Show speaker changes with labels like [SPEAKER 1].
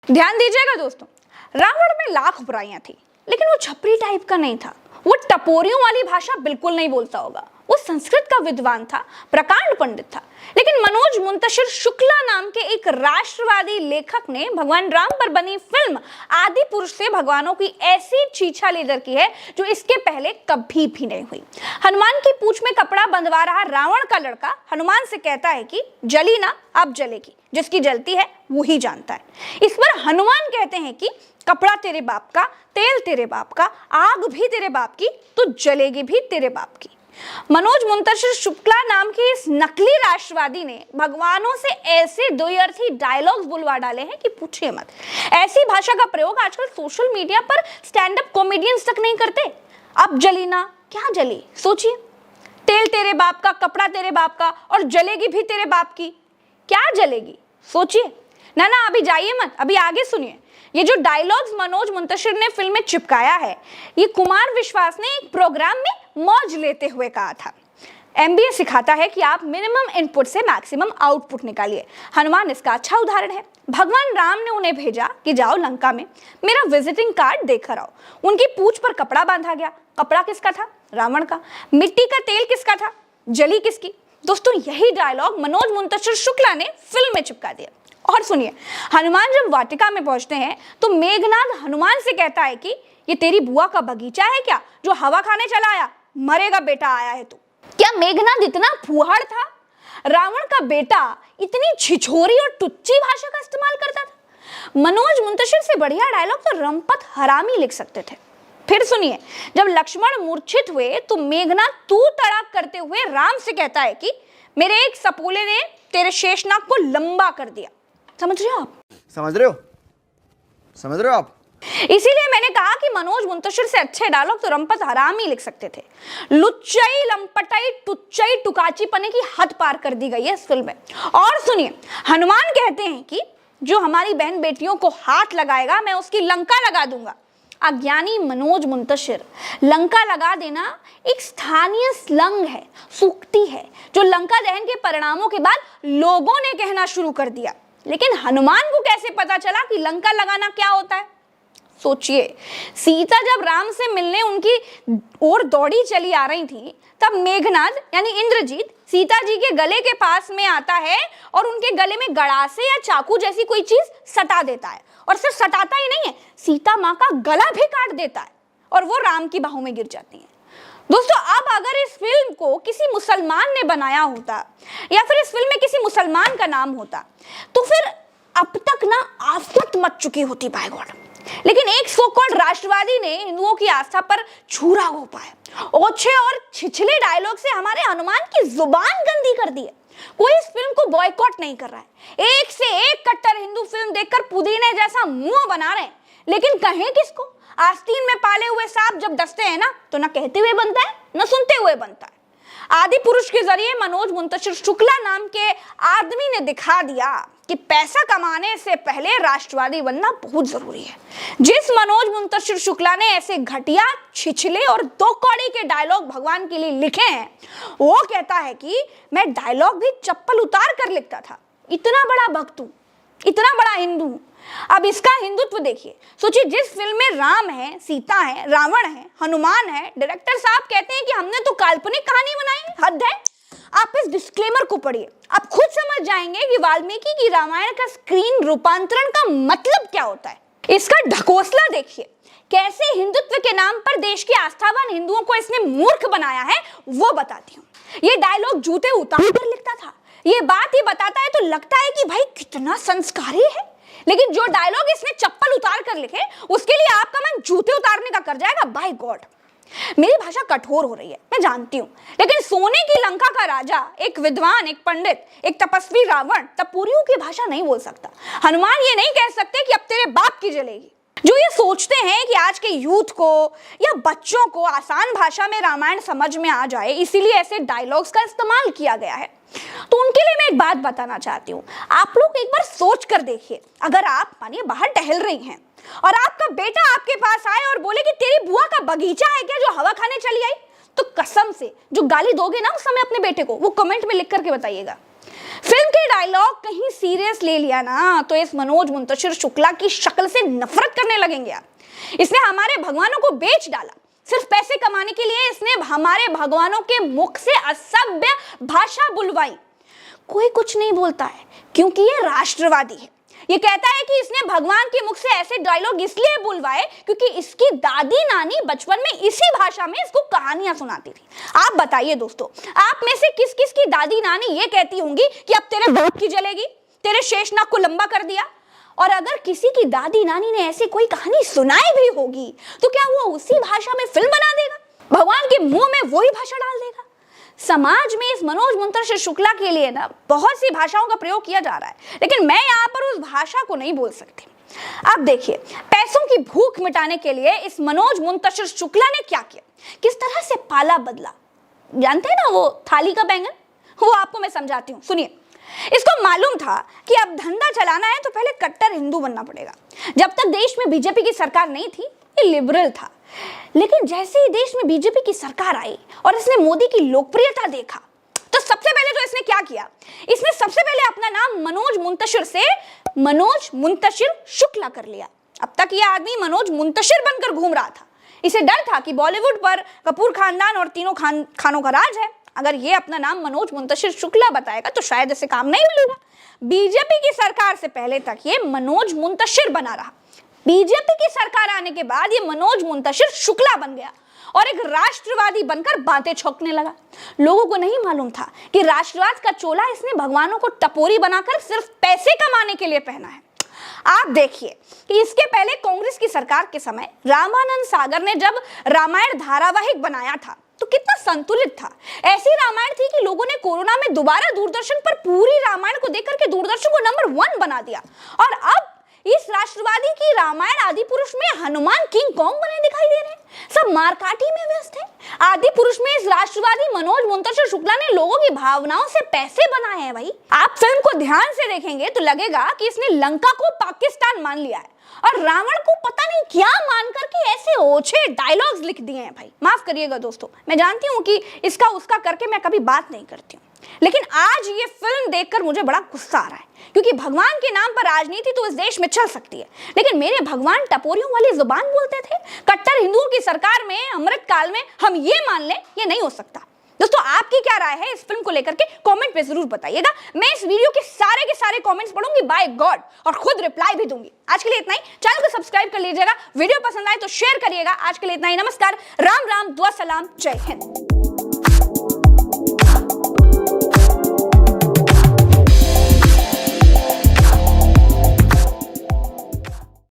[SPEAKER 1] ध्यान दीजिएगा दोस्तों, रावण में लाख बुराइयां थी, लेकिन वो छपरी टाइप का नहीं था। वो टपोरियों वाली भाषा बिल्कुल नहीं बोलता होगा। वो संस्कृत का विद्वान था, प्रकांड पंडित था। लेकिन मनोज मुंतशिर शुक्ला नाम के एक राष्ट्रवादी लेखक ने भगवान राम पर बनी फिल्म आदि पुरुष से भगवानों की ऐसी छीछा लेदर की है जो इसके पहले कभी भी नहीं हुई। हनुमान की पूंछ में कपड़ा बंधवा रहा रावण का लड़का हनुमान से कहता है कि जली ना, अब जलेगी, जिसकी जलती है वो ही जानता है। इस पर हनुमान कहते हैं कि कपड़ा तेरे बाप का, तेल तेरे बाप का, आग भी तेरे बाप की, तो जलेगी भी तेरे बाप की। मनोज मुंतशिर शुक्ला नाम के इस नकली राष्ट्रवादी ने भगवानों से ऐसे द्व्यर्थी डायलॉग्स बुलवा डाले हैं कि पूछिए मत। ऐसी भाषा का प्रयोग आजकल सोशल मीडिया पर स्टैंड अप कॉमेडियंस तक नहीं करते। अब जली ना, क्या जली, सोचिए। तेल तेरे बाप का, कपड़ा तेरे बाप का, और जलेगी भी तेरे बाप की, क्या जलेगी, सोचिए ना। ना अभी जाइए मत, अभी आगे सुनिए। ये जो डायलॉग्स मनोज मुंतशिर ने फिल्म में चिपकाया है, ये कुमार विश्वास ने एक प्रोग्राम में मौज लेते हुए कहा था। एमबीए सिखाता है कि आप मिनिमम इनपुट से मैक्सिमम आउटपुट निकालिए। हनुमान इसका अच्छा उदाहरण है। भगवान राम ने उन्हें भेजा कि जाओ लंका में मेरा विजिटिंग कार्ड देकर आओ। उनकी पूंछ पर कपड़ा बांधा गया। कपड़ा किसका था? रावण का। मिट्टी का तेल किसका था? जली किसकी? दोस्तों, यही डायलॉग मनोज मुंतशिर शुक्ला ने फिल्म में चिपका दिया। और सुनिए, हनुमान जब वाटिका में पहुंचते हैं तो मेघनाद हनुमान से कहता है कि ये तेरी बुआ का बगीचा है क्या जो हवा खाने चला आया? मरेगा बेटा आया है तू। क्या मेघनाद इतना फूहड़ था? रावण का बेटा इतनी छिछोरी और टुच्ची भाषा का इस्तेमाल करता था? मनोज मुंतशिर से बढ़िया डायलॉग तो रंपत हरामी लिख सकते थे। फिर सुनिए, जब लक्ष्मण मूर्छित हुए तो मेघनाद तू तड़ाक करते हुए राम से कहता है कि मेरे एक सपूले ने तेरे शेषनाग को लंबा कर दिया। समझ रहे हो आप?
[SPEAKER 2] समझ रहे हो आप?
[SPEAKER 1] इसीलिए मैंने कहा कि मनोज मुंतशिर से अच्छे डायलॉग तो रंपत हरामी लिख सकते थे। लुच्चाई, लंपटाई, टुच्चाई, टुकाची पने की हद पार कर दी गई है इस फिल्म में। और सुनिए, हनुमान कहते हैं कि जो हमारी बहन बेटियों को हाथ लगाएगा मैं उसकी लंका लगा दूंगा। अज्ञानी मनोज मुंतशिर, लंका लगा देना एक स्थानीय स्लंग है, सूक्ति है, जो लंका दहन के परिणामों के बाद लोगों ने कहना शुरू कर दिया। लेकिन हनुमान को कैसे पता चला कि लंका लगाना क्या होता है? सोचिए, सीता जब राम से मिलने उनकी ओर दौड़ी चली आ रही थी, तब मेघनाद यानी इंद्रजीत सीता जी के गले के पास में आता है और उनके गले में गड़ासे या चाकू जैसी कोई चीज सटा देता है। और सिर्फ सटाता ही नहीं है, सीता माँ का गला भी काट देता है और वो राम की बाहों में गिर जाती है। दोस्तों, अब अगर इस फिल्म को किसी मुसलमान ने बनाया होता या फिर इस फिल्म में किसी मुसलमान का नाम होता तो फिर अब तक ना आफत मच चुकी होती बाय गॉड। लेकिन एक सो कॉल्ड राष्ट्रवादी ने हिंदुओं की आस्था पर छुरा घोंपा है। ओछे और छिछले डायलॉग से हमारे हनुमान की जुबान गंदी कर दी है। कोई इस फिल्म को बॉयकॉट नहीं कर रहा है। एक से एक कट्टर हिंदू फिल्म देखकर पुदीने जैसा मुंह बना रहे हैं, लेकिन कहें किसको? आस्तीन में पाले हुए सांप जब डसते हैं ना, तो ना कहते हुए बनता है ना सुनते हुए बनता है। आदि पुरुष के जरिए मनोज मुंतशिर शुक्ला नाम के आदमी ने दिखा दिया कि पैसा कमाने से पहले राष्ट्रवादी बनना बहुत जरूरी है। जिस मनोज मुंतशिर शुक्ला ने ऐसे घटिया, छिछले और दो कौड़ी के डायलॉग भगवान के लिए लिखे हैं, वो कहता है कि मैं डायलॉग भी चप्पल उतार कर लिखता था। इतना बड़ा भक्त हूं, इतना बड़ा हिंदू हूं। अब इसका हिंदुत्व देखिए। सोचिए, जिस फिल्म में राम है, सीता है, रावण है, हनुमान है, डायरेक्टर साहब कहते हैं कि हमने तो काल्पनिक कहानी बनाई, हद है। आप इस डिस्क्लेमर को पढ़िए, आप खुद समझ जाएंगे कि वाल्मीकि की रामायण का स्क्रीन रूपांतरण का मतलब क्या होता है। इसका ढकोसला देखिए, कैसे हिंदुत्व के नाम पर देश के आस्थावान हिंदुओं को इसने मूर्ख बनाया है, वो बताती हूँ। ये डायलॉग जूते उतार कर लिखता था। ये बात ही बताता है तो लगता है कि भाई कितना संस्कारी है। लेकिन जो डायलॉग इसने चप्पल उतार कर लिखे, उसके लिए आपका मन जूते उतारने का कर जाएगा। बाय गॉड, मेरी भाषा कठोर हो रही है, मैं जानती हूँ, लेकिन सोने की लंका का राजा, एक विद्वान, एक पंडित, एक तपस्वी रावण तपोरियों की भाषा नहीं बोल सकता। हनुमान ये नहीं कह सकते कि अब तेरे बाप की जलेगी। जो ये सोचते हैं कि आज के यूथ को या बच्चों को आसान भाषा में रामायण समझ में आ जाए, इसीलिए ऐसे डायलॉग्स का इस्तेमाल किया गया है, तो उनके लिए मैं एक बात बताना चाहती हूँ। आप लोग एक बार सोच कर देखिए, अगर आप मानिए बाहर टहल रही हैं और आपका बेटा आपके पास आए और बोले कि तेरी बुआ का बगीचा है क्या जो हवा खाने चली आई, तो कसम से जो गाली दोगे ना उस समय अपने बेटे को, वो कमेंट में लिख करके बताइएगा। फिल्म के डायलॉग कहीं सीरियस ले लिया ना तो इस मनोज मुंतशिर शुक्ला की शक्ल से नफरत करने लगेंगे आप। इसने हमारे भगवानों को बेच डाला, सिर्फ पैसे कमाने के लिए इसने हमारे भगवानों के मुख से असभ्य भाषा बुलवाई। कोई कुछ नहीं बोलता है क्योंकि ये राष्ट्रवादी है। ये कहता है कि इसने भगवान के मुख से ऐसे डायलॉग इसलिए बुलवाए क्योंकि इसकी दादी नानी बचपन में इसी भाषा में इसको कहानियां सुनाती थी। आप बताइए दोस्तों, आप में से किस किस की दादी नानी ये कहती होंगी कि अब तेरे बाप की जलेगी, तेरे शेषनाग को लंबा कर दिया। और अगर किसी की दादी नानी ने ऐसी कोई कहानी सुनाई भी होगी तो क्या वो उसी भाषा में फिल्म बना देगा, भगवान के मुंह में वही भाषा डाल देगा? समाज में इस मनोज मुंतशिर शुक्ला के लिए ना बहुत सी भाषाओं का प्रयोग किया जा रहा है, लेकिन मैं यहाँ पर उस भाषा को नहीं बोल सकती। अब देखिए, पैसों की भूख मिटाने के लिए इस मनोज मुंतशिर शुक्ला ने क्या किया, किस तरह से पाला बदला। जानते हैं ना वो थाली का बैंगन, वो आपको मैं समझाती हूँ, सुनिए। इसको मालूम था कि अब धंधा चलाना है तो पहले कट्टर हिंदू बनना पड़ेगा। जब तक देश में बीजेपी की सरकार नहीं थी ये लिबरल था, लेकिन जैसे ही देश में बीजेपी की सरकार आई और इसने मोदी की लोकप्रियता देखा तो सबसे पहले तो इसने क्या किया, इसने सबसे पहले अपना नाम मनोज मुंतशिर से मनोज मुंतशिर शुक्ला कर लिया। अब तक ये आदमी मनोज मुंतशिर बनकर घूम रहा था। इसे डर था कि बॉलीवुड पर कपूर खानदान और तीनों खानों का राज है, अगर ये अपना नाम मनोज मुंतशिर शुक्ला बताएगा तो शायद इसे काम नहीं मिलेगा। बीजेपी की सरकार से पहले तक ये मनोज मुंतशिर बना रहा, बीजेपी की सरकार आने के बाद ये मनोज मुंतशिर शुक्ला बन गया और एक राष्ट्रवादी बनकर बातें छौंकने लगा। लोगों को नहीं मालूम था कि राष्ट्रवाद का चोला इसने भगवानों को टपोरी बनाकर सिर्फ पैसे कमाने के लिए पहना है। आप देखिए कि इसके पहले कांग्रेस की सरकार के समय रामानंद सागर ने जब रामायण धारावाहिक बनाया था तो कितना संतुलित था। ऐसी रामायण थी कि लोगों ने कोरोना में दोबारा दूरदर्शन पर पूरी रामायण को देख करके दूरदर्शन को नंबर 1 बना दिया। और अब इस राष्ट्रवादी की रामायण आदि पुरुष में हनुमान किंग कॉन्ग बने दिखाई दे रहे हैं, सब मारकाटी में व्यस्त हैं। आदि पुरुष में इस राष्ट्रवादी मनोज मुंतशिर शुक्ला ने लोगों की भावनाओं से पैसे बनाए हैं। भाई आप फिल्म को ध्यान से देखेंगे तो लगेगा कि इसने लंका को पाकिस्तान मान लिया है और रावण को पता नहीं क्या मान करके ऐसे ओछे डायलॉग्स लिख दिए हैं। भाई माफ करिएगा दोस्तों, मैं जानती हूँ कि इसका उसका करके मैं कभी बात नहीं करती हूँ, लेकिन आज ये फिल्म देखकर मुझे बड़ा गुस्सा आ रहा है क्योंकि भगवान के नाम पर राजनीति तो इस देश में चल सकती है, लेकिन मेरे भगवान टपोरियों वाली जुबान बोलते थे। कट्टर हिंदुओं की सरकार में अमृत काल में हम ये मान लें, ये नहीं हो सकता। दोस्तों आपकी क्या राय है इस फिल्म को लेकर के कमेंट पे जरूर बताइएगा। मैं इस वीडियो के सारे कमेंट्स पढ़ूंगी बाय गॉड और खुद रिप्लाई भी दूंगी। आज के लिए इतना ही, चैनल को सब्सक्राइब कर लीजिएगा, वीडियो पसंद आए तो शेयर करिएगा। आज के लिए इतना ही, नमस्कार, राम राम, दुआ सलाम, जय हिंद।